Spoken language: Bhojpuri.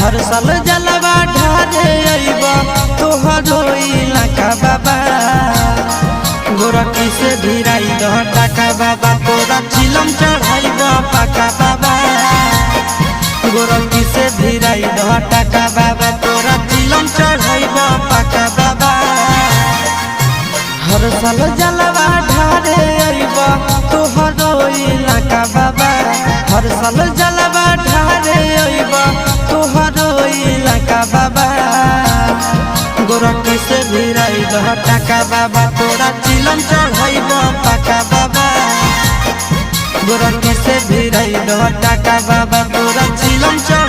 हर साल जलवा ढारे अइबा तोहरो इलाका बाबा गोरखी से भिराई दह टाका बाबा तोरा चिलम चढ़ाई द पाका बाबा गोरखी से भिराई दह टाका बाबा तोरा चिलम चढ़ाई द पाका बाबा हर साल जलवा ढारे अइबा तोहरो इलाका बाबा हर साल जलवा ढारे अइबा तोहरो इलाका बाबा गोरखी से भिराई दह टाका बाबा तोरा चिलम चढ़ाई द पाका बाबा गोरखी से भिराई दह टाका बाबा तोरा चिलम चढ़ाई